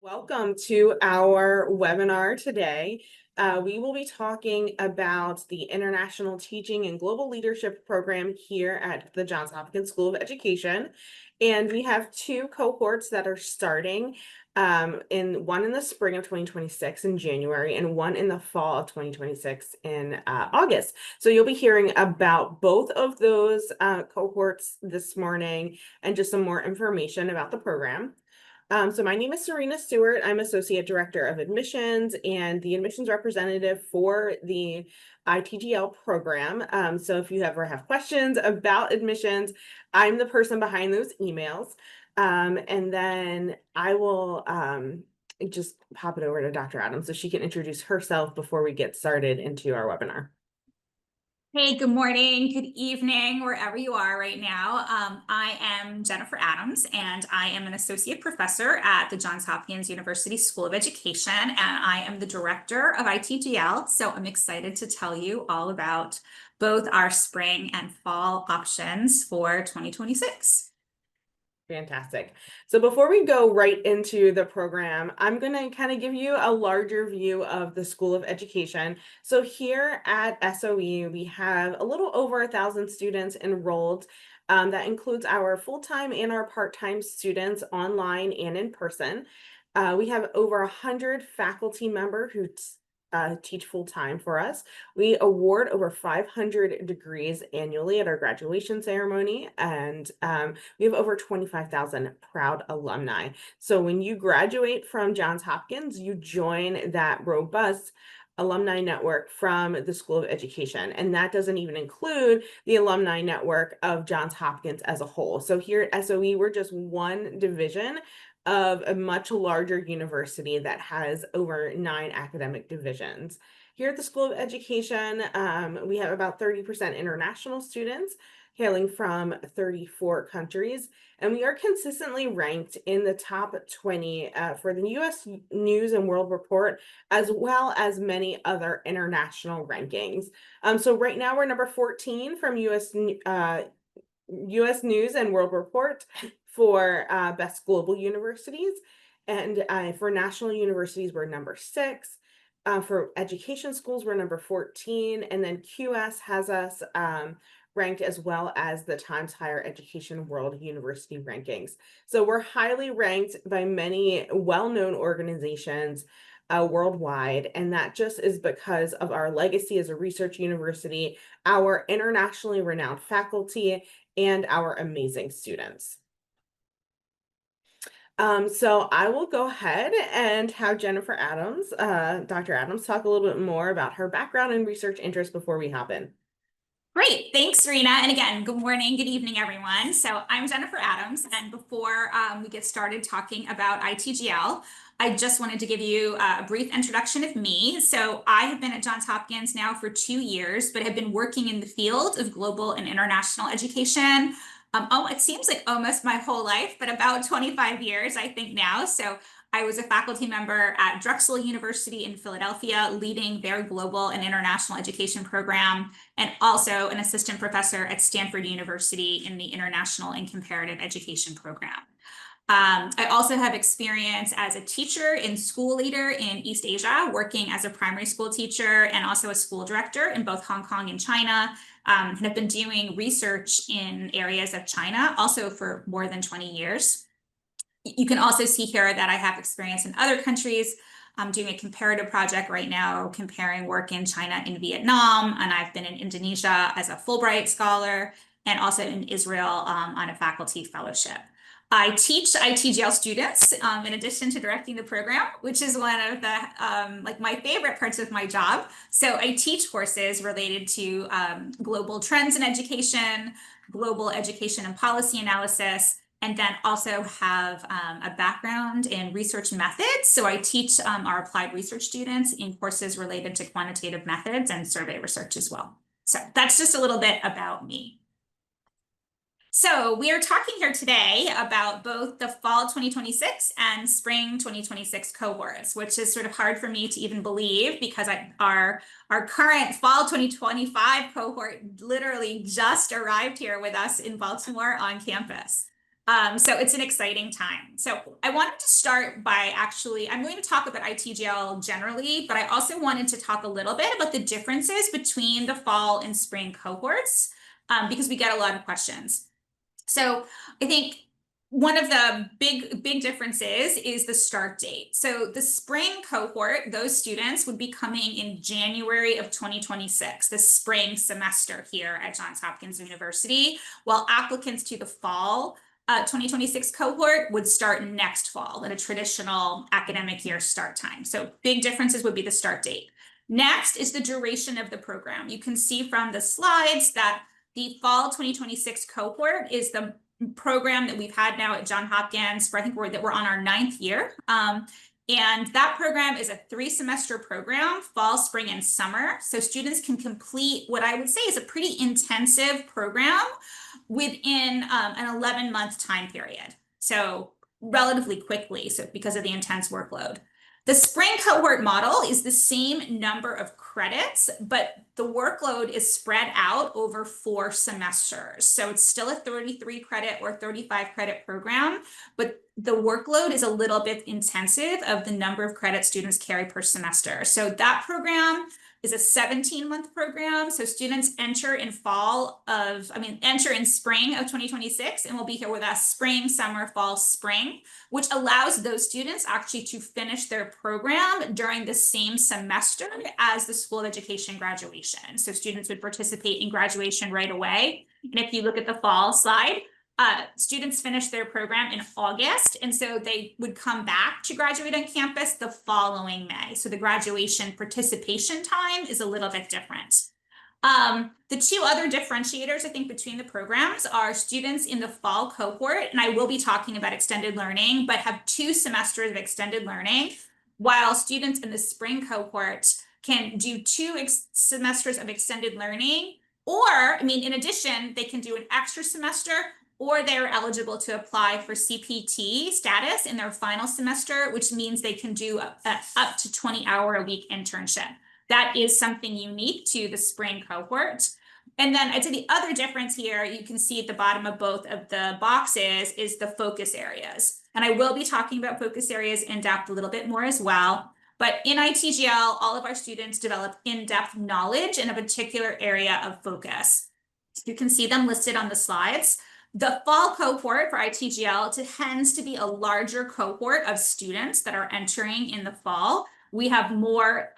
Welcome to our webinar today. We will be talking about the International Teaching and Global Leadership Program here at the Johns Hopkins School of Education. And we have two cohorts that are starting, one in the spring of 2026 in January and one in the fall of 2026 in August. So you'll be hearing about both of those cohorts this morning and just some more information about the program. So my name is Serena Stewart. I'm Associate Director of Admissions and the admissions representative for the ITGL program. So if you ever have questions about admissions, I'm the person behind those emails. And then I will just pop it over to Dr. Adams so she can introduce herself before we get started into our webinar. Hey, good morning, good evening, wherever you are right now. I am Jennifer Adams, and I am an associate professor at the Johns Hopkins University School of Education, and I am the director of ITGL. So I'm excited to tell you all about both our spring and fall options for 2026. Fantastic. So before we go right into the program, I'm going to kind of give you a larger view of the School of Education. So here at SOE, we have a little over 1,000 students enrolled. That includes our full-time and our part-time students online and in person. We have over 100 faculty members who teach full-time for us. We award over 500 degrees annually at our graduation ceremony, and we have over 25,000 proud alumni. So when you graduate from Johns Hopkins, you join that robust alumni network from the School of Education. And that doesn't even include the alumni network of Johns Hopkins as a whole. So here at SOE, we're just one division of a much larger university that has over 9 academic divisions. Here at the School of Education, we have about 30% international students hailing from 34 countries, and we are consistently ranked in the top 20 for the U.S. News and World Report, as well as many other international rankings. So right now we're number 14 from U.S. News and World Report for best global universities, and for national universities we're number 6. For education schools we're number 14, and then QS has us ranked as well as the Times Higher Education World University Rankings. So we're highly ranked by many well-known organizations worldwide, and that just is because of our legacy as a research university, our internationally renowned faculty, and our amazing students. So I will go ahead and have Jennifer Adams, Dr. Adams, talk a little bit more about her background and research interests before we hop in. Great, thanks, Serena. And again, good morning, good evening, everyone. So I'm Jennifer Adams, and before we get started talking about ITGL, I just wanted to give you a brief introduction of me. So I have been at Johns Hopkins now for 2 years, but have been working in the field of global and international education. It seems like almost my whole life, but about 25 years, I think now. So I was a faculty member at Drexel University in Philadelphia, leading their global and international education program, and also an assistant professor at Stanford University in the International and Comparative Education program. I also have experience as a teacher and school leader in East Asia, working as a primary school teacher and also a school director in both Hong Kong and China, and have been doing research in areas of China also for more than 20 years. You can also see here that I have experience in other countries. I'm doing a comparative project right now, comparing work in China and Vietnam, and I've been in Indonesia as a Fulbright scholar, and also in Israel on a faculty fellowship. I teach ITGL students in addition to directing the program, which is one of the my favorite parts of my job. So I teach courses related to global trends in education, global education and policy analysis, and then also have a background in research methods. So I teach our applied research students in courses related to quantitative methods and survey research as well. So that's just a little bit about me. So we are talking here today about both the fall 2026 and spring 2026 cohorts, which is sort of hard for me to even believe because our current fall 2025 cohort literally just arrived here with us in Baltimore on campus. So it's an exciting time. So I wanted to start by I'm going to talk about ITGL generally, but I also wanted to talk a little bit about the differences between the fall and spring cohorts, because we get a lot of questions. So I think one of the big differences is the start date. So the spring cohort, those students would be coming in January of 2026, the spring semester here at Johns Hopkins University, while applicants to the fall 2026 cohort would start next fall at a traditional academic year start time. So big differences would be the start date. Next is the duration of the program. You can see from the slides that the fall 2026 cohort is the program that we've had now at Johns Hopkins for, I think we're on our 9th year. And that program is a 3-semester program, fall, spring, and summer. So students can complete what I would say is a pretty intensive program within an 11-month time period. So relatively quickly, so because of the intense workload. The spring cohort model is the same number of credits, but the workload is spread out over 4 semesters. So it's still a 33 credit or 35 credit program, but the workload is a little bit intensive of the number of credits students carry per semester. So that program is a 17-month program. So students enter in enter in spring of 2026 and will be here with us spring, summer, fall, spring, which allows those students actually to finish their program during the same semester as the School of Education graduation. So students would participate in graduation right away. And if you look at the fall slide, students finish their program in August, and so they would come back to graduate on campus the following May. So the graduation participation time is a little bit different. The 2 other differentiators, I think, between the programs are students in the fall cohort, and I will be talking about extended learning, but have 2 semesters of extended learning, while students in the spring cohort can do 2 semesters of extended learning, or, in addition, they can do an extra semester, or they're eligible to apply for CPT status in their final semester, which means they can do up to 20-hour-a-week internship. That is something unique to the spring cohort. And then I'd say the other difference here, you can see at the bottom of both of the boxes, is the focus areas. And I will be talking about focus areas in depth a little bit more as well. But in ITGL, all of our students develop in-depth knowledge in a particular area of focus. You can see them listed on the slides. The fall cohort for ITGL tends to be a larger cohort of students that are entering in the fall. We have more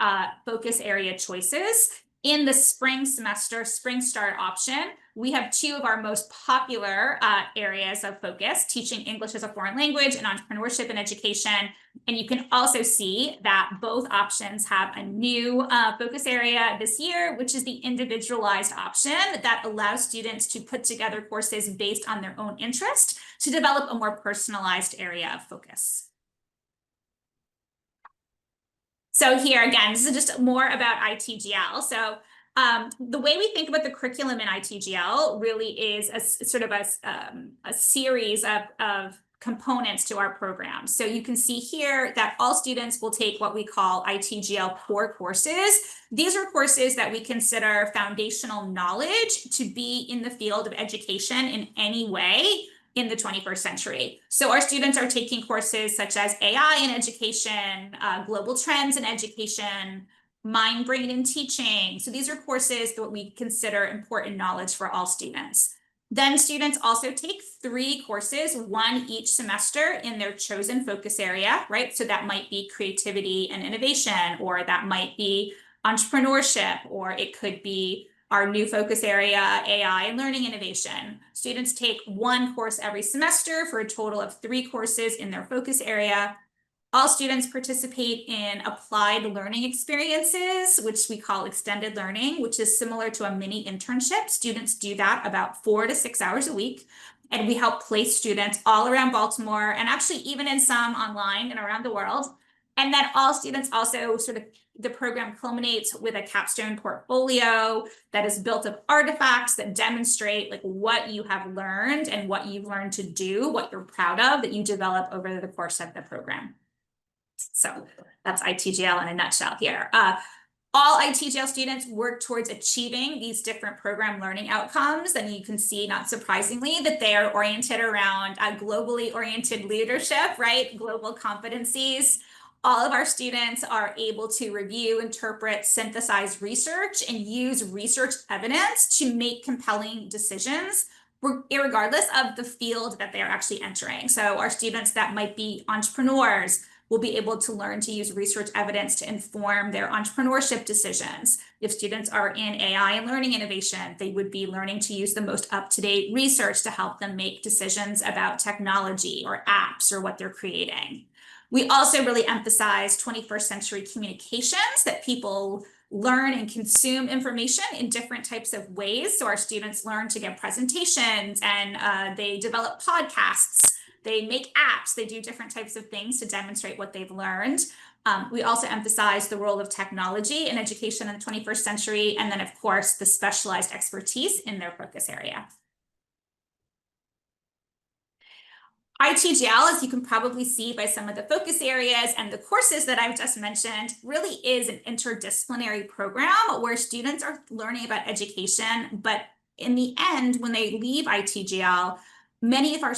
focus area choices. In the spring semester, spring start option, we have 2 of our most popular areas of focus, teaching English as a foreign language and entrepreneurship and education. And you can also see that both options have a new focus area this year, which is the individualized option that allows students to put together courses based on their own interest to develop a more personalized area of focus. So here again, this is just more about ITGL. So the way we think about the curriculum in ITGL really is a sort of a series of components to our program. So you can see here that all students will take what we call ITGL core courses. These are courses that we consider foundational knowledge to be in the field of education in any way in the 21st century. So our students are taking courses such as AI in education, global trends in education, mind, brain, and teaching. So these are courses that we consider important knowledge for all students. Then students also take 3 courses, 1 each semester in their chosen focus area, right? So that might be creativity and innovation, or that might be entrepreneurship, or it could be our new focus area, AI and learning innovation. Students take 1 course every semester for a total of 3 courses in their focus area. All students participate in applied learning experiences, which we call extended learning, which is similar to a mini internship. Students do that about 4 to 6 hours a week. And we help place students all around Baltimore, and actually even in some online and around the world. And then all students also the program culminates with a capstone portfolio that is built of artifacts that demonstrate what you have learned and what you've learned to do, what you're proud of, that you develop over the course of the program. So that's ITGL in a nutshell here. All ITGL students work towards achieving these different program learning outcomes. And you can see, not surprisingly, that they are oriented around globally oriented leadership, right? Global competencies. All of our students are able to review, interpret, synthesize research, and use research evidence to make compelling decisions, regardless of the field that they are actually entering. So our students that might be entrepreneurs will be able to learn to use research evidence to inform their entrepreneurship decisions. If students are in AI and learning innovation, they would be learning to use the most up-to-date research to help them make decisions about technology or apps or what they're creating. We also really emphasize 21st century communications, that people learn and consume information in different types of ways. So our students learn to give presentations, and they develop podcasts. They make apps, they do different types of things to demonstrate what they've learned. We also emphasize the role of technology in education in the 21st century, and then of course, the specialized expertise in their focus area. ITGL, as you can probably see by some of the focus areas and the courses that I've just mentioned, really is an interdisciplinary program where students are learning about education, but in the end, when they leave ITGL, many of our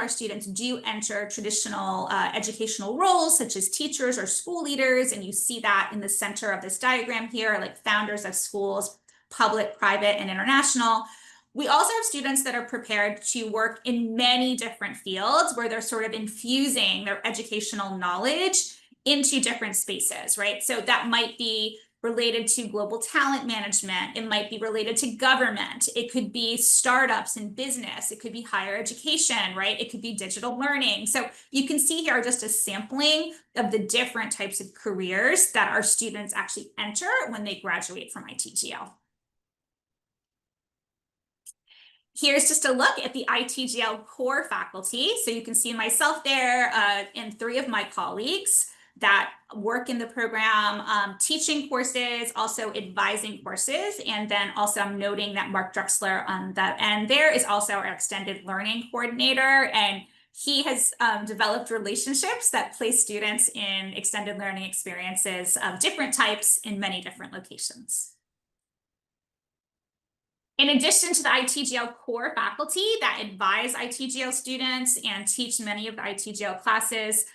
students do enter traditional educational roles, such as teachers or school leaders, and you see that in the center of this diagram here, like founders of schools, public, private, and international. We also have students that are prepared to work in many different fields where they're sort of infusing their educational knowledge into different spaces, right? So that might be related to global talent management. It might be related to government. It could be startups and business. It could be higher education, right? It could be digital learning. So you can see here just a sampling of the different types of careers that our students actually enter when they graduate from ITGL. Here's just a look at the ITGL core faculty. So you can see myself there and 3 of my colleagues that work in the program, teaching courses, also advising courses. And then also I'm noting that Mark Drexler on that end there is also our extended learning coordinator. And he has developed relationships that place students in extended learning experiences of different types in many different locations. In addition to the ITGL core faculty that advise ITGL students and teach many of the ITGL classes,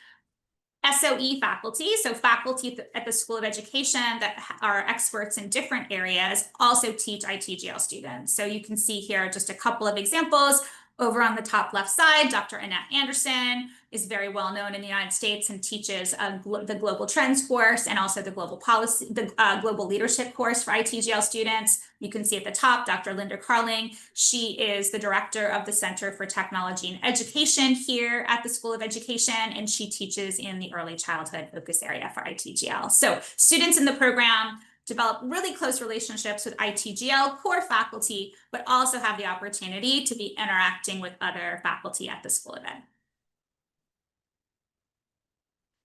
SOE faculty, so faculty at the School of Education that are experts in different areas, also teach ITGL students. So you can see here just a couple of examples. Over on the top left side, Dr. Annette Anderson is very well known in the United States and teaches the Global Trends course and also the Global Policy, the Global Leadership course for ITGL students. You can see at the top, Dr. Linda Carling. She is the director of the Center for Technology and Education here at the School of Education, and she teaches in the early childhood focus area for ITGL. So students in the program develop really close relationships with ITGL core faculty, but also have the opportunity to be interacting with other faculty at the School of Ed.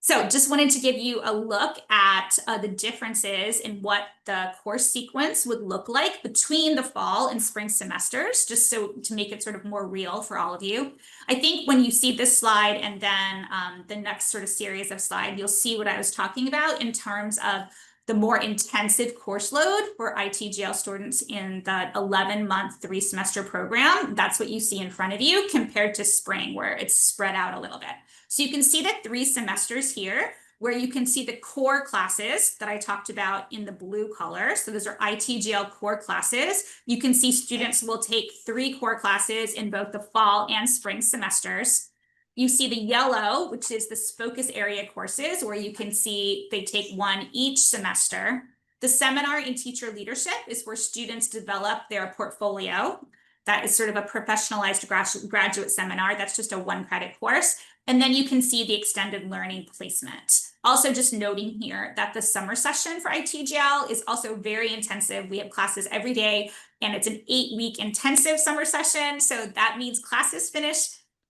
So just wanted to give you a look at the differences in what the course sequence would look like between the fall and spring semesters, just so to make it sort of more real for all of you. I think when you see this slide and then the next sort of series of slides, you'll see what I was talking about in terms of the more intensive course load for ITGL students in the 11-month 3-semester program. That's what you see in front of you compared to spring, where it's spread out a little bit. So you can see the 3 semesters here, where you can see the core classes that I talked about in the blue color. So those are ITGL core classes. You can see students will take 3 core classes in both the fall and spring semesters. You see the yellow, which is the focus area courses, where you can see they take 1 each semester. The seminar in teacher leadership is where students develop their portfolio. That is sort of a professionalized graduate seminar. That's just a 1-credit course. And then you can see the extended learning placement. Also just noting here that the summer session for ITGL is also very intensive. We have classes every day, and it's an 8-week intensive summer session. So that means classes finish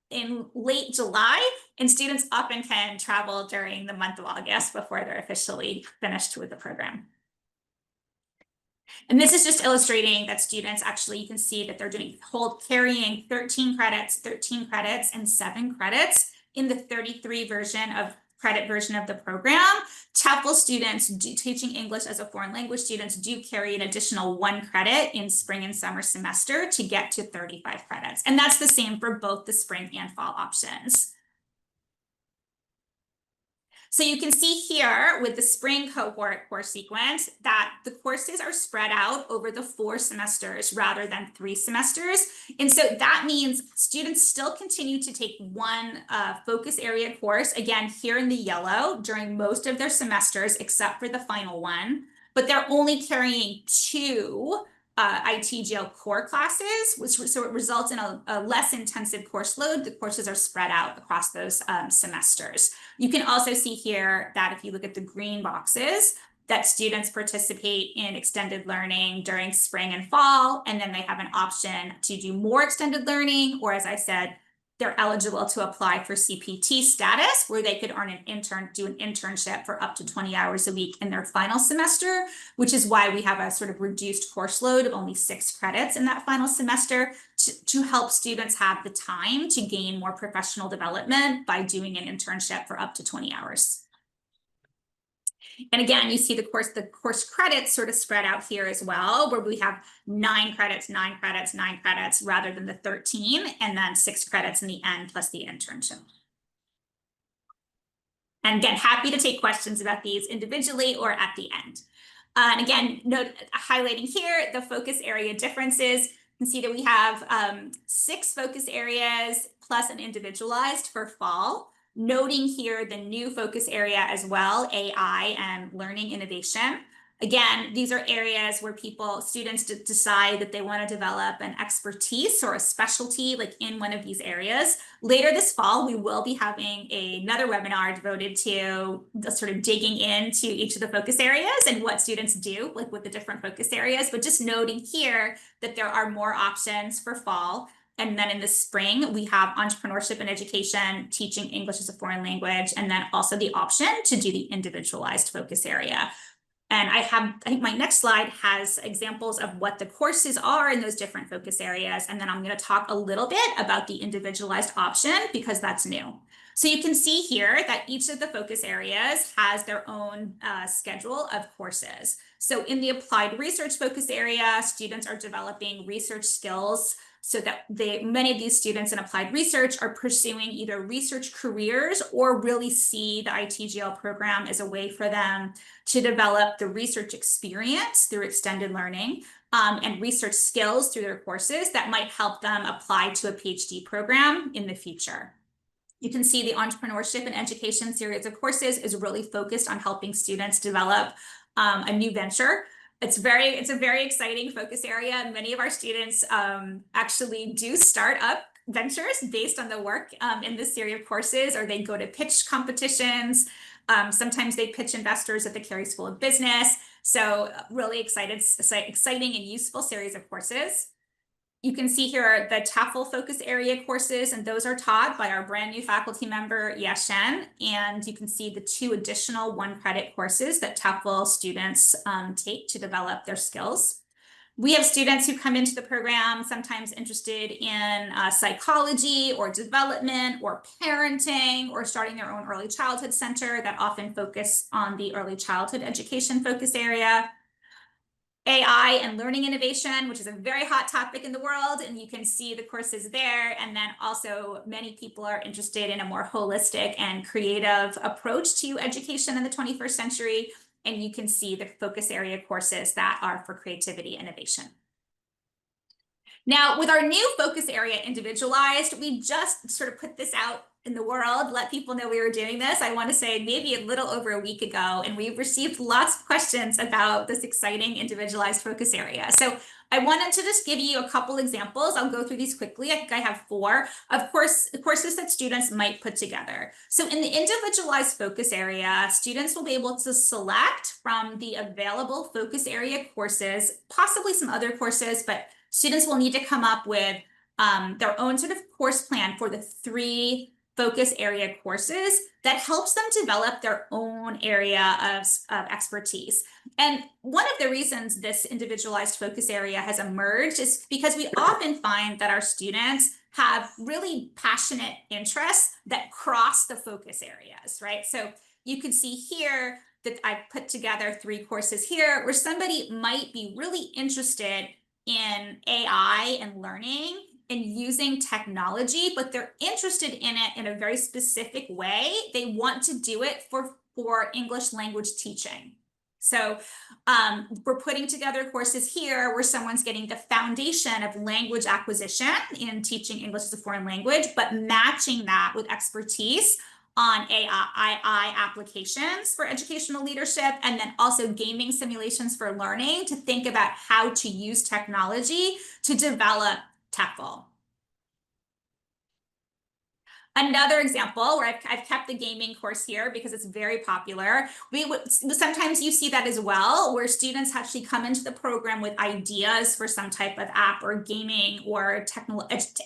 in late July, and students often can travel during the month of August before they're officially finished with the program. And this is just illustrating that students actually, you can see that they're carrying 13 credits, and 7 credits in the 33 version of credit version of the program, TEFL students teaching English as a foreign language students do carry an additional 1 credit in spring and summer semester to get to 35 credits. And that's the same for both the spring and fall options. So you can see here with the spring cohort course sequence that the courses are spread out over the 4 semesters rather than 3 semesters. And so that means students still continue to take 1 focus area course, again, here in the yellow during most of their semesters, except for the final one, but they're only carrying 2 ITGL core classes, so it results in a less intensive course load. The courses are spread out across those semesters. You can also see here that if you look at the green boxes, that students participate in extended learning during spring and fall, and then they have an option to do more extended learning, or as I said, they're eligible to apply for CPT status, where they could do an internship for up to 20 hours a week in their final semester, which is why we have a sort of reduced course load of only 6 credits in that final semester to help students have the time to gain more professional development by doing an internship for up to 20 hours. And again, you see the course credits sort of spread out here as well, where we have 9 credits, 9 credits, 9 credits, rather than the 13, and then 6 credits in the end plus the internship. And again, happy to take questions about these individually or at the end. And again, highlighting here the focus area differences. You can see that we have 6 focus areas plus an individualized for fall. Noting here the new focus area as well, AI and learning innovation. Again, these are areas where students decide that they want to develop an expertise or a specialty like in one of these areas. Later this fall, we will be having another webinar devoted to sort of digging into each of the focus areas and what students do, like with the different focus areas, but just noting here that there are more options for fall. And then in the spring, we have entrepreneurship and education, teaching English as a foreign language, and then also the option to do the individualized focus area. And I think my next slide has examples of what the courses are in those different focus areas. And then I'm going to talk a little bit about the individualized option because that's new. So you can see here that each of the focus areas has their own schedule of courses. So in the applied research focus area, students are developing research skills so that many of these students in applied research are pursuing either research careers or really see the ITGL program as a way for them to develop the research experience through extended learning and research skills through their courses that might help them apply to a PhD program in the future. You can see the entrepreneurship and education series of courses is really focused on helping students develop a new venture. It's a very exciting focus area. Many of our students actually do start up ventures based on the work in this series of courses, or they go to pitch competitions. Sometimes they pitch investors at the Carey School of Business. So really exciting and useful series of courses. You can see here the TEFL focus area courses, and those are taught by our brand new faculty member, Yashen. And you can see the 2 additional 1 credit courses that TEFL students take to develop their skills. We have students who come into the program sometimes interested in psychology or development or parenting or starting their own early childhood center that often focus on the early childhood education focus area. AI and learning innovation, which is a very hot topic in the world, and you can see the courses there. And then also many people are interested in a more holistic and creative approach to education in the 21st century. And you can see the focus area courses that are for creativity innovation. Now, with our new focus area individualized, we just sort of put this out in the world, let people know we were doing this. I want to say maybe a little over a week ago, and we've received lots of questions about this exciting individualized focus area. So I wanted to just give you a couple examples. I'll go through these quickly. I think I have 4, of course, courses that students might put together. So in the individualized focus area, students will be able to select from the available focus area courses, possibly some other courses, but students will need to come up with their own sort of course plan for the 3 focus area courses that helps them develop their own area of expertise. And one of the reasons this individualized focus area has emerged is because we often find that our students have really passionate interests that cross the focus areas, right? So you can see here that I've put together 3 courses here where somebody might be really interested in AI and learning and using technology, but they're interested in it in a very specific way. They want to do it for English language teaching. So we're putting together courses here where someone's getting the foundation of language acquisition in teaching English as a foreign language, but matching that with expertise on AI applications for educational leadership, and then also gaming simulations for learning to think about how to use technology to develop TEFL. Another example where I've kept the gaming course here because it's very popular. Sometimes you see that as well, where students actually come into the program with ideas for some type of app or gaming or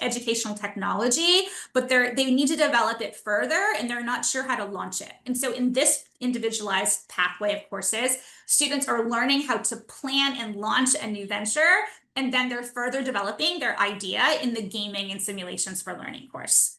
educational technology, but they need to develop it further and they're not sure how to launch it. And so in this individualized pathway of courses, students are learning how to plan and launch a new venture, and then they're further developing their idea in the gaming and simulations for learning course.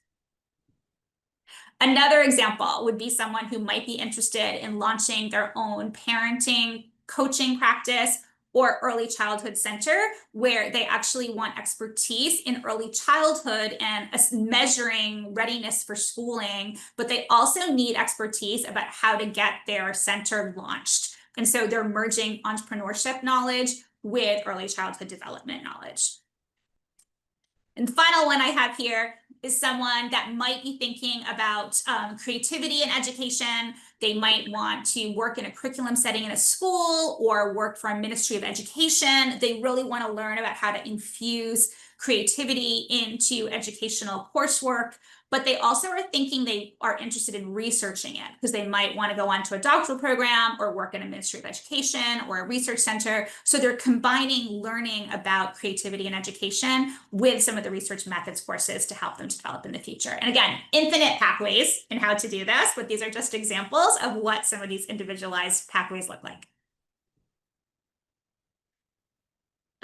Another example would be someone who might be interested in launching their own parenting coaching practice or early childhood center, where they actually want expertise in early childhood and measuring readiness for schooling, but they also need expertise about how to get their center launched. And so they're merging entrepreneurship knowledge with early childhood development knowledge. And the final one I have here is someone that might be thinking about creativity in education. They might want to work in a curriculum setting in a school or work for a Ministry of Education. They really want to learn about how to infuse creativity into educational coursework, but they also are thinking they are interested in researching it because they might want to go on to a doctoral program or work in a Ministry of Education or a research center. So they're combining learning about creativity and education with some of the research methods courses to help them to develop in the future. And again, infinite pathways in how to do this, but these are just examples of what some of these individualized pathways look like.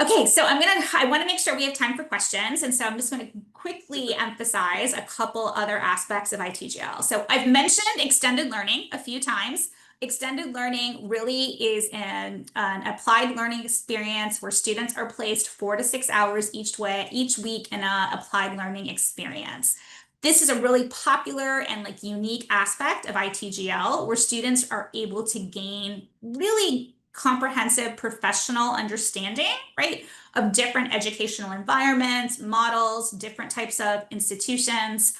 Okay, so I want to make sure we have time for questions. And so I'm just going to quickly emphasize a couple other aspects of ITGL. So I've mentioned extended learning a few times. Extended learning really is an applied learning experience where students are placed 4 to 6 hours each week in an applied learning experience. This is a really popular and unique aspect of ITGL where students are able to gain really comprehensive professional understanding, right, of different educational environments, models, different types of institutions.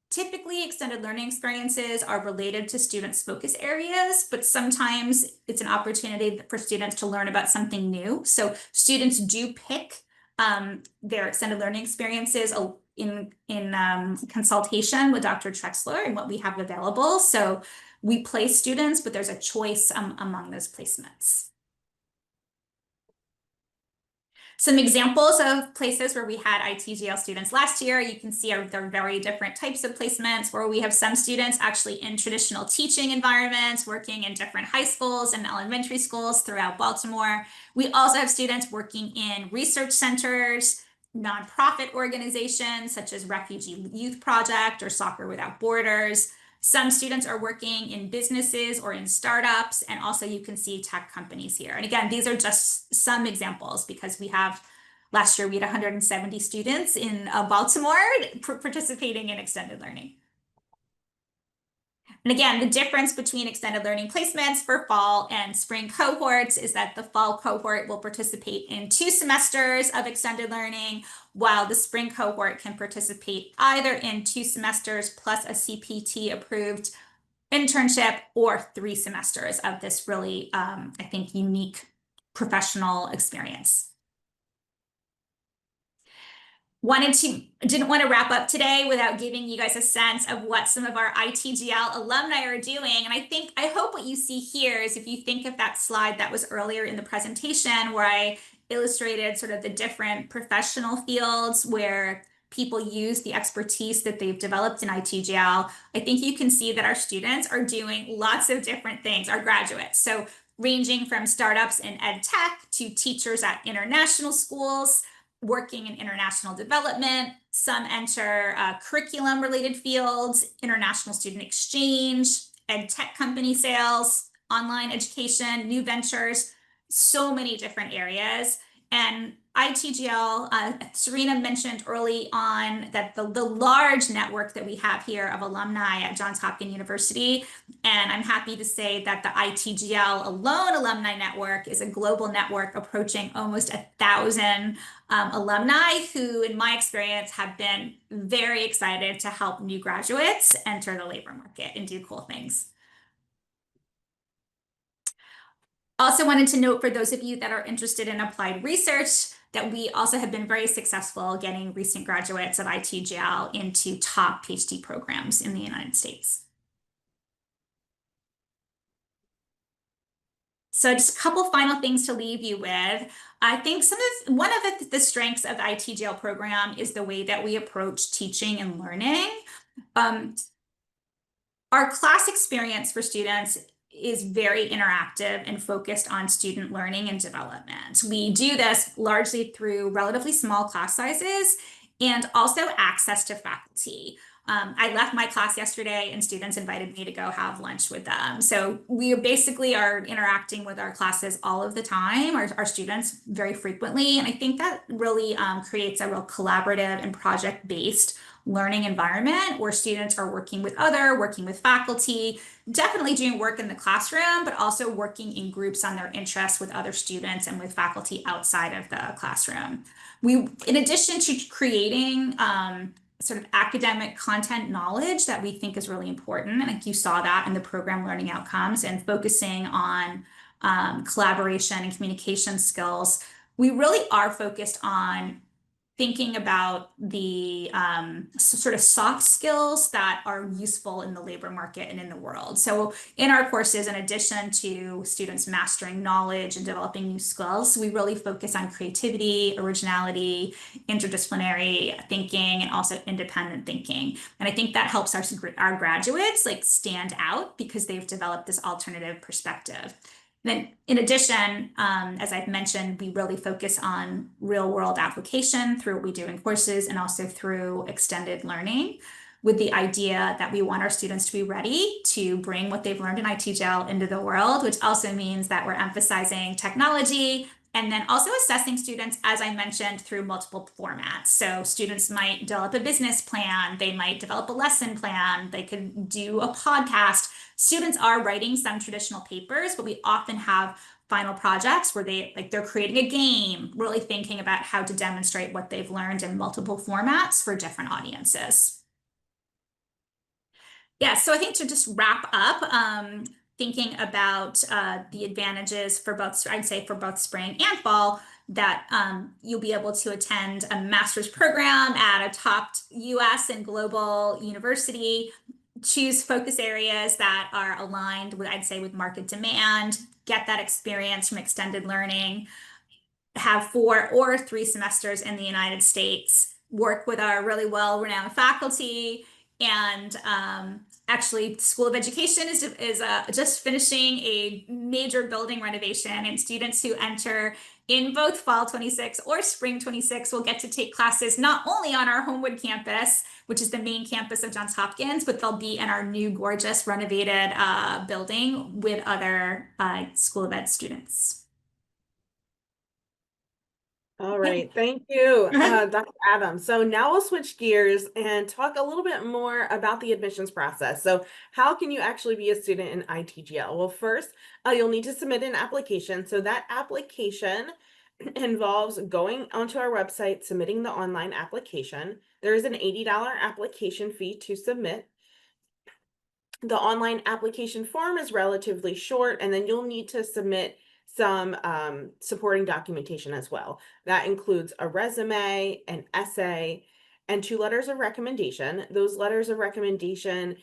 Typically, extended learning experiences are related to students' focus areas, but sometimes it's an opportunity for students to learn about something new. So students do pick their extended learning experiences in consultation with Dr. Trexler and what we have available. So we place students, but there's a choice among those placements. Some examples of places where we had ITGL students last year, you can see there are very different types of placements where we have some students actually in traditional teaching environments, working in different high schools and elementary schools throughout Baltimore. We also have students working in research centers, nonprofit organizations such as Refugee Youth Project or Soccer Without Borders. Some students are working in businesses or in startups, and also you can see tech companies here. And again, these are just some examples because last year we had 170 students in Baltimore participating in extended learning. And again, the difference between extended learning placements for fall and spring cohorts is that the fall cohort will participate in 2 semesters of extended learning, while the spring cohort can participate either in 2 semesters plus a CPT approved internship or 3 semesters of this really, I think, unique professional experience. Didn't want to wrap up today without giving you guys a sense of what some of our ITGL alumni are doing. And I hope what you see here is, if you think of that slide that was earlier in the presentation where I illustrated sort of the different professional fields where people use the expertise that they've developed in ITGL, I think you can see that our students are doing lots of different things, our graduates. So ranging from startups in ed tech to teachers at international schools, working in international development. Some enter curriculum-related fields, international student exchange, ed tech company sales, online education, new ventures, so many different areas. And ITGL, Serena mentioned early on that the large network that we have here of alumni at Johns Hopkins University. And I'm happy to say that the ITGL alone alumni network is a global network approaching almost 1,000 alumni who, in my experience, have been very excited to help new graduates enter the labor market and do cool things. Also wanted to note for those of you that are interested in applied research that we also have been very successful getting recent graduates of ITGL into top PhD programs in the United States. So just a couple final things to leave you with. I think one of the strengths of the ITGL program is the way that we approach teaching and learning. Our class experience for students is very interactive and focused on student learning and development. We do this largely through relatively small class sizes and also access to faculty. I left my class yesterday and students invited me to go have lunch with them. So we basically are interacting with our classes all of the time, our students very frequently. And I think that really creates a real collaborative and project-based learning environment where students are working with faculty, definitely doing work in the classroom, but also working in groups on their interests with other students and with faculty outside of the classroom. In addition to creating sort of academic content knowledge that we think is really important, and like you saw that in the program learning outcomes and focusing on collaboration and communication skills, we really are focused on thinking about the sort of soft skills that are useful in the labor market and in the world. So in our courses, in addition to students mastering knowledge and developing new skills, we really focus on creativity, originality, interdisciplinary thinking, and also independent thinking. And I think that helps our graduates like stand out because they've developed this alternative perspective. Then in addition, as I've mentioned, we really focus on real world application through what we do in courses and also through extended learning with the idea that we want our students to be ready to bring what they've learned in ITGL into the world, which also means that we're emphasizing technology and then also assessing students, as I mentioned, through multiple formats. So students might develop a business plan, they might develop a lesson plan, they could do a podcast. Students are writing some traditional papers, but we often have final projects where they're creating a game, really thinking about how to demonstrate what they've learned in multiple formats for different audiences. Yeah, so I think to just wrap up, thinking about the advantages for both, I'd say for both spring and fall, that you'll be able to attend a master's program at a top US and global university, choose focus areas that are aligned with, I'd say, with market demand, get that experience from extended learning, have 4 or 3 semesters in the United States, work with our really well-renowned faculty, and actually, School of Education is just finishing a major building renovation, and students who enter in both fall 26 or spring 26 will get to take classes not only on our Homewood campus, which is the main campus of Johns Hopkins, but they'll be in our new gorgeous renovated building with other School of Ed students. All right, thank you, Dr. Adams. So now we'll switch gears and talk a little bit more about the admissions process. So how can you actually be a student in ITGL? Well, first, you'll need to submit an application. So that application involves going onto our website, submitting the online application. There is an $80 application fee to submit. The online application form is relatively short, and then you'll need to submit some supporting documentation as well. That includes a resume, an essay, and 2 letters of recommendation. Those letters of recommendation,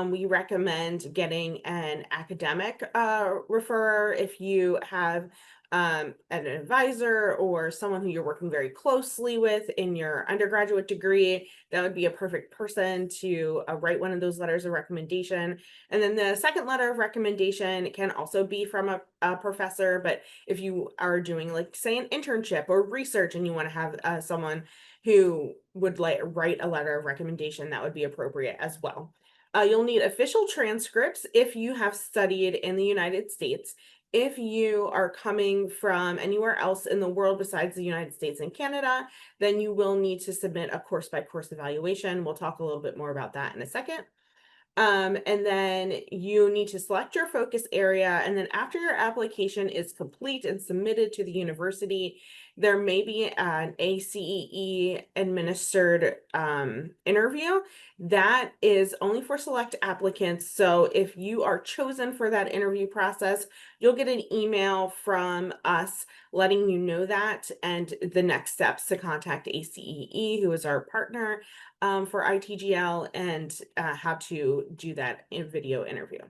we recommend getting an academic referrer if you have an advisor or someone who you're working very closely with in your undergraduate degree, that would be a perfect person to write one of those letters of recommendation. And then the second letter of recommendation can also be from a professor, but if you are doing, like, say, an internship or research and you want to have someone who would write a letter of recommendation, that would be appropriate as well. You'll need official transcripts if you have studied in the United States. If you are coming from anywhere else in the world besides the United States and Canada, then you will need to submit a course by course evaluation. We'll talk a little bit more about that in a second. And then you need to select your focus area. And then after your application is complete and submitted to the university, there may be an ACEE administered interview that is only for select applicants. So if you are chosen for that interview process, you'll get an email from us letting you know that and the next steps to contact ACEE, who is our partner for ITGL, and how to do that in video interview.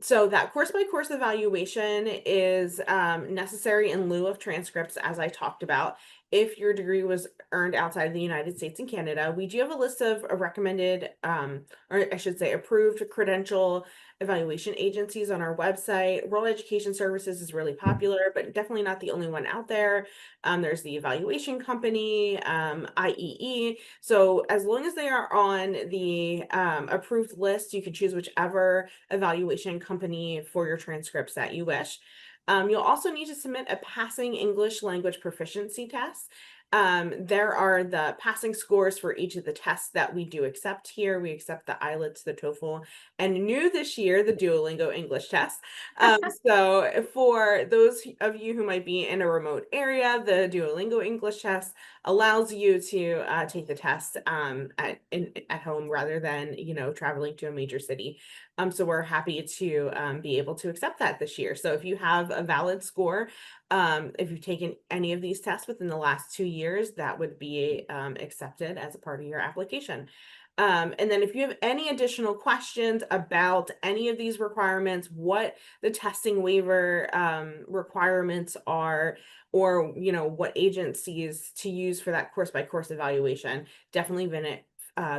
So that course by course evaluation is necessary in lieu of transcripts, as I talked about. If your degree was earned outside of the United States and Canada, we do have a list of recommended, or I should say approved credential evaluation agencies on our website. World Education Services is really popular, but definitely not the only one out there. There's the evaluation company, IEE. So as long as they are on the approved list, you can choose whichever evaluation company for your transcripts that you wish. You'll also need to submit a passing English language proficiency test. There are the passing scores for each of the tests that we do accept here. We accept the IELTS, the TOEFL, and new this year, the Duolingo English test. So for those of you who might be in a remote area, the Duolingo English test allows you to take the test at home rather than, traveling to a major city. So we're happy to be able to accept that this year. So if you have a valid score, if you've taken any of these tests within the last 2 years, that would be accepted as a part of your application. And then if you have any additional questions about any of these requirements, what the testing waiver requirements are, or what agencies to use for that course by course evaluation, definitely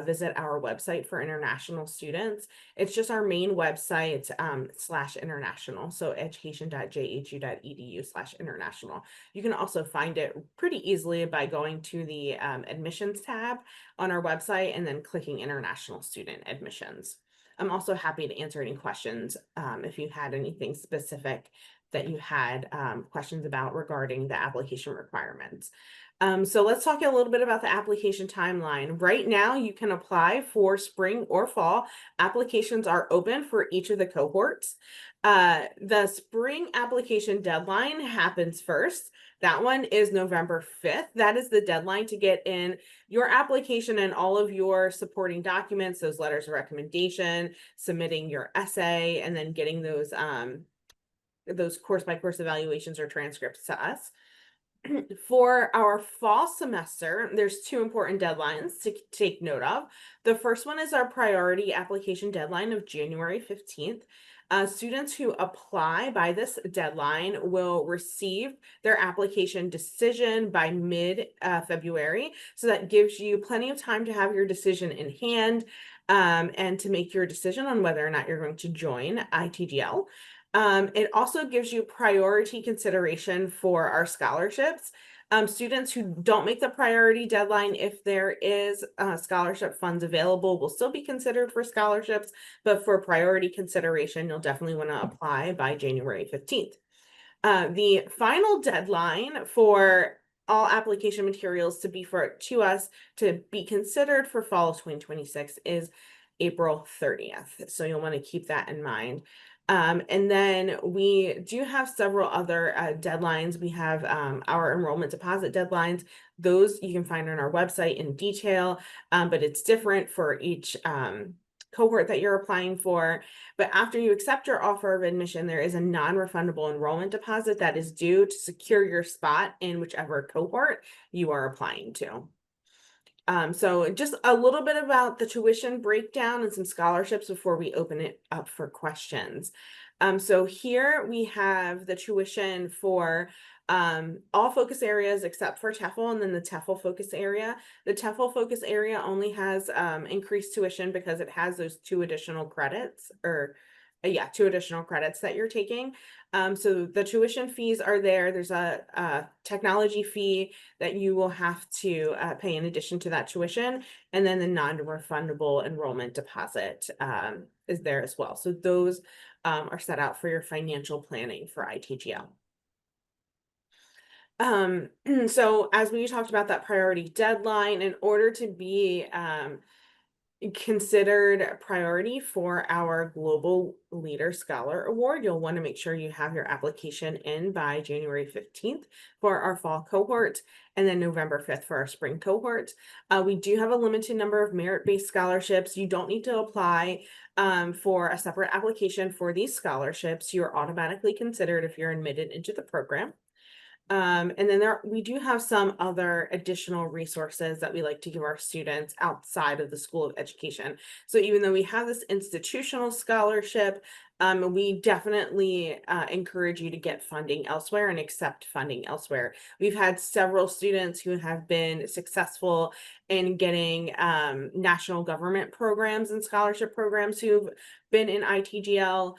visit our website for international students. It's just our main website /international. So education.jhu.edu/international. You can also find it pretty easily by going to the admissions tab on our website and then clicking international student admissions. I'm also happy to answer any questions if you had anything specific that you had questions about regarding the application requirements. So let's talk a little bit about the application timeline. Right now, you can apply for spring or fall. Applications are open for each of the cohorts. The spring application deadline happens first. That one is November 5th. That is the deadline to get in your application and all of your supporting documents, those letters of recommendation, submitting your essay, and then getting those course by course evaluations or transcripts to us. For our fall semester, there's two important deadlines to take note of. The first one is our priority application deadline of January 15th. Students who apply by this deadline will receive their application decision by mid-February. So that gives you plenty of time to have your decision in hand and to make your decision on whether or not you're going to join ITGL. It also gives you priority consideration for our scholarships. Students who don't make the priority deadline, if there is scholarship funds available, will still be considered for scholarships, but for priority consideration, you'll definitely want to apply by January 15th. The final deadline for all application materials to us to be considered for fall of 2026 is April 30th. So you'll want to keep that in mind. And then we do have several other deadlines. We have our enrollment deposit deadlines. Those you can find on our website in detail, but it's different for each cohort that you're applying for. But after you accept your offer of admission, there is a non-refundable enrollment deposit that is due to secure your spot in whichever cohort you are applying to. So just a little bit about the tuition breakdown and some scholarships before we open it up for questions. So here we have the tuition for all focus areas except for TEFL, and then the TEFL focus area. The TEFL focus area only has increased tuition because it has those two additional credits, or yeah, two additional credits that you're taking. So the tuition fees are there. There's a technology fee that you will have to pay in addition to that tuition, and then the non-refundable enrollment deposit is there as well. So those are set out for your financial planning for ITGL. So as we talked about that priority deadline, in order to be considered a priority for our Global Leader Scholar Award, you'll want to make sure you have your application in by January 15th for our fall cohort, and then November 5th for our spring cohort. We do have a limited number of merit-based scholarships. You don't need to apply for a separate application for these scholarships. You're automatically considered if you're admitted into the program. And then we do have some other additional resources that we like to give our students outside of the School of Education. So even though we have this institutional scholarship, we definitely encourage you to get funding elsewhere and accept funding elsewhere. We've had several students who have been successful in getting national government programs and scholarship programs who've been in ITGL.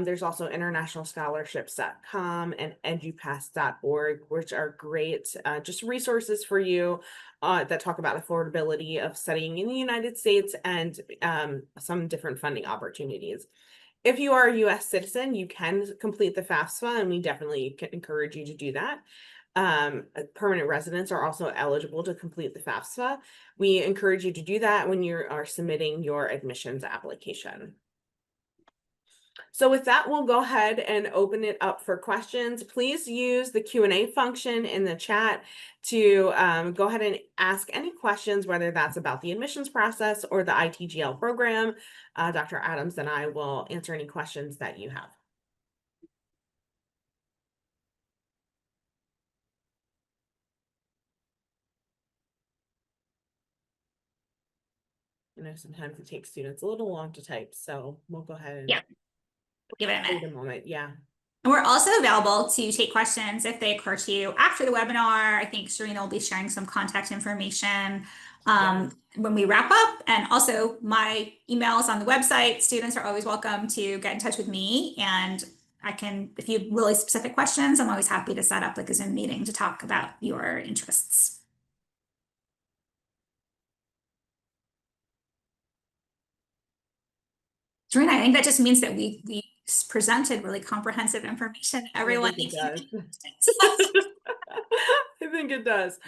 There's also internationalscholarships.com and edupass.org, which are great just resources for you that talk about affordability of studying in the United States and some different funding opportunities. If you are a US citizen, you can complete the FAFSA, and we definitely encourage you to do that. Permanent residents are also eligible to complete the FAFSA. We encourage you to do that when you are submitting your admissions application. So with that, we'll go ahead and open it up for questions. Please use the Q&A function in the chat to go ahead and ask any questions, whether that's about the admissions process or the ITGL program. Dr. Adams and I will answer any questions that you have. I know sometimes it takes students a little long to type, so we'll go ahead and Give it a minute. wait a moment. Yeah. And we're also available to take questions if they occur to you after the webinar. I think Serena will be sharing some contact information when we wrap up. And also my emails on the website. Students are always welcome to get in touch with me. And I can, if you have really specific questions, I'm always happy to set up like a Zoom meeting to talk about your interests. Serena, I think that just means that we presented really comprehensive information. Everyone, I think it I think it does.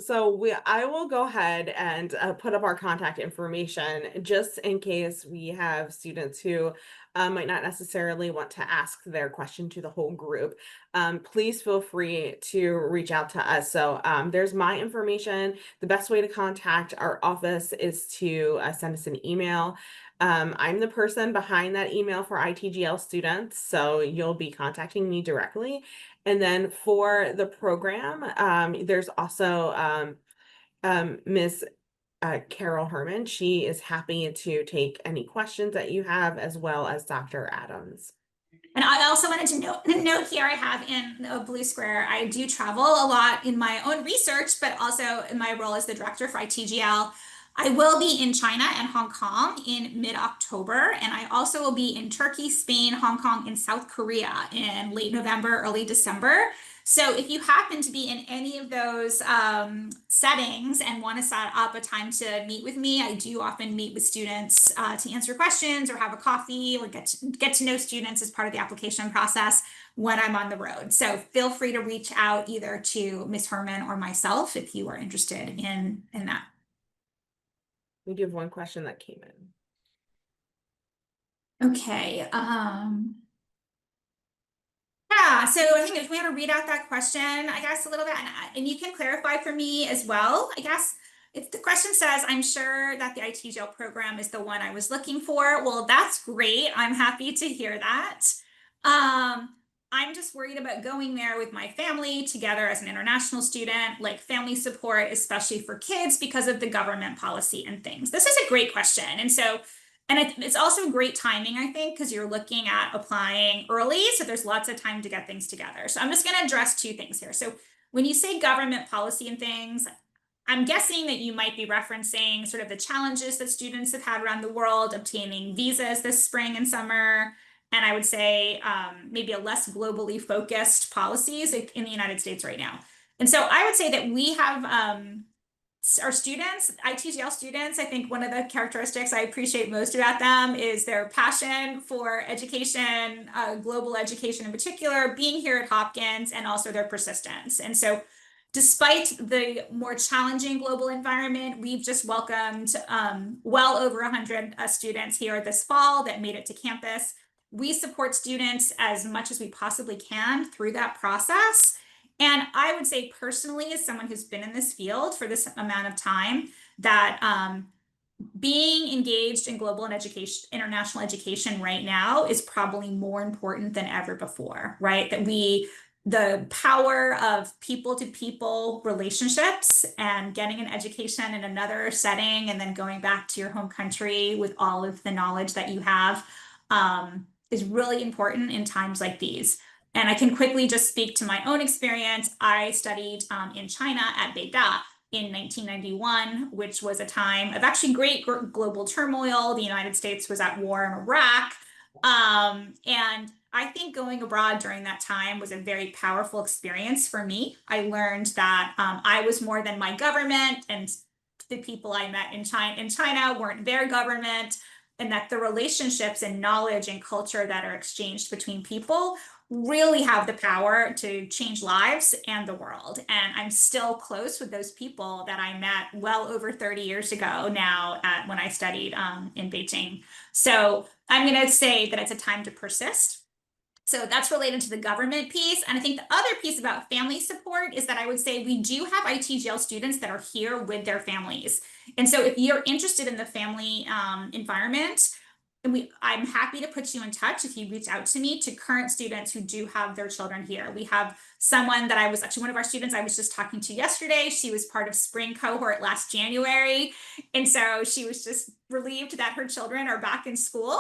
So I will go ahead and put up our contact information just in case we have students who might not necessarily want to ask their question to the whole group. Please feel free to reach out to us. So there's my information. The best way to contact our office is to send us an email. I'm the person behind that email for ITGL students, so you'll be contacting me directly. And then for the program, there's also Ms. Carol Herman. She is happy to take any questions that you have, as well as Dr. Adams. And I also wanted to note here, I have in a blue square, I do travel a lot in my own research, but also in my role as the director for ITGL. I will be in China and Hong Kong in mid-October, and I also will be in Turkey, Spain, Hong Kong, and South Korea in late November, early December. So if you happen to be in any of those settings and want to set up a time to meet with me, I do often meet with students to answer questions or have a coffee or get to know students as part of the application process when I'm on the road. So feel free to reach out either to Ms. Herman or myself if you are interested in that. We do have one question that came in. Okay. Yeah, so I think if we want to read out that question, I guess a little bit, and you can clarify for me as well, I guess. If the question says, I'm sure that the ITGL program is the one I was looking for, well, that's great. I'm happy to hear that. I'm just worried about going there with my family together as an international student, like family support, especially for kids because of the government policy and things. This is a great question. And so And it's also great timing, I think, because you're looking at applying early. So there's lots of time to get things together. So I'm just going to address two things here. So when you say government policy and things, I'm guessing that you might be referencing sort of the challenges that students have had around the world obtaining visas this spring and summer. And I would say maybe a less globally focused policies in the United States right now. And so I would say that we have our students, ITGL students, I think one of the characteristics I appreciate most about them is their passion for education, global education in particular, being here at Hopkins, and also their persistence. And so despite the more challenging global environment, we've just welcomed well over 100 students here this fall that made it to campus. We support students as much as we possibly can through that process. And I would say personally, as someone who's been in this field for this amount of time, that being engaged in global and international education right now is probably more important than ever before, right? The power of people to people relationships and getting an education in another setting and then going back to your home country with all of the knowledge that you have is really important in times like these. And I can quickly just speak to my own experience. I studied in China at Beida in 1991, which was a time of actually great global turmoil. The United States was at war in Iraq. And I think going abroad during that time was a very powerful experience for me. I learned that I was more than my government, and the people I met in China weren't their government, and that the relationships and knowledge and culture that are exchanged between people really have the power to change lives and the world. And I'm still close with those people that I met well over 30 years ago now when I studied in Beijing. So I'm going to say that it's a time to persist. So that's related to the government piece. And I think the other piece about family support is that I would say we do have ITGL students that are here with their families. And so if you're interested in the family environment, I'm happy to put you in touch if you reach out to me to current students who do have their children here. We have someone that I was actually one of our students I was just talking to yesterday. She was part of spring cohort last January. And so she was just relieved that her children are back in school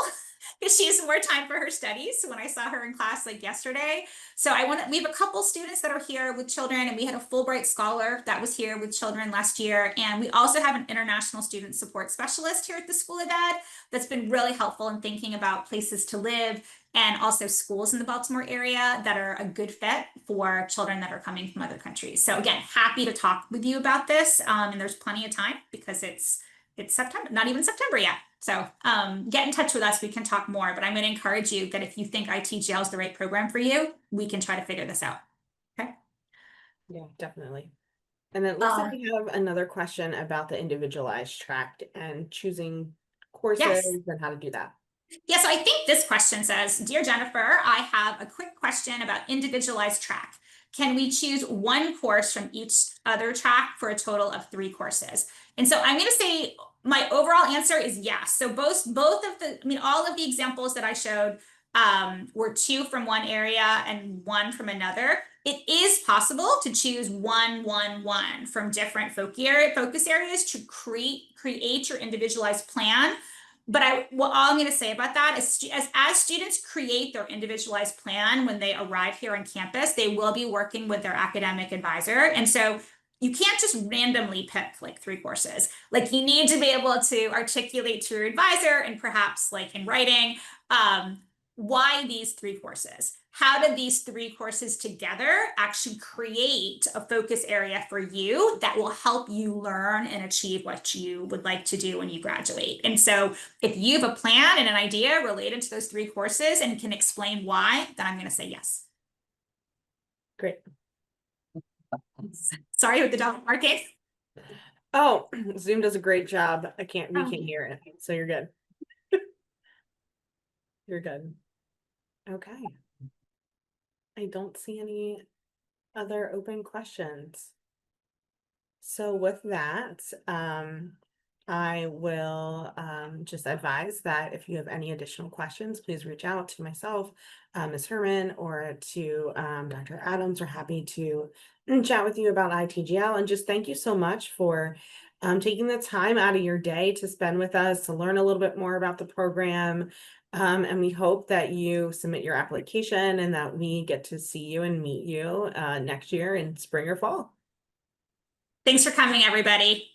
because she has more time for her studies when I saw her in class like yesterday. So we have a couple students that are here with children, and we had a Fulbright scholar that was here with children last year. And we also have an international student support specialist here at the School of Ed that's been really helpful in thinking about places to live and also schools in the Baltimore area that are a good fit for children that are coming from other countries. So again, happy to talk with you about this. And there's plenty of time because it's September, not even September yet. So get in touch with us. We can talk more, but I'm going to encourage you that if you think ITGL is the right program for you, we can try to figure this out. Okay. Yeah, definitely. And then it looks like we have another question about the individualized track and choosing courses Yes. and how to do that. Yeah, so I think this question says, Dear Jennifer, I have a quick question about individualized track. Can we choose one course from each other track for a total of 3 courses? And so I'm going to say my overall answer is yes. So all of the examples that I showed were 2 from one area and 1 from another. It is possible to choose 1, 1, 1 from different focus areas to create your individualized plan. But all I'm going to say about that is as students create their individualized plan when they arrive here on campus, they will be working with their academic advisor. And so you can't just randomly pick like 3 courses. Like you need to be able to articulate to your advisor and perhaps like in writing, why these 3 courses? How do these 3 courses together actually create a focus area for you that will help you learn and achieve what you would like to do when you graduate? And so if you have a plan and an idea related to those 3 courses and can explain why, then I'm going to say yes. Great. Sorry with the dog marking. Oh, Zoom does a great job. We can't hear it. So you're good. You're good. Okay. I don't see any other open questions. So with that, I will just advise that if you have any additional questions, please reach out to myself, Ms. Herman, or to Dr. Adams. We're happy to chat with you about ITGL. And just thank you so much for taking the time out of your day to spend with us to learn a little bit more about the program. And we hope that you submit your application and that we get to see you and meet you next year in spring or fall. Thanks for coming, everybody.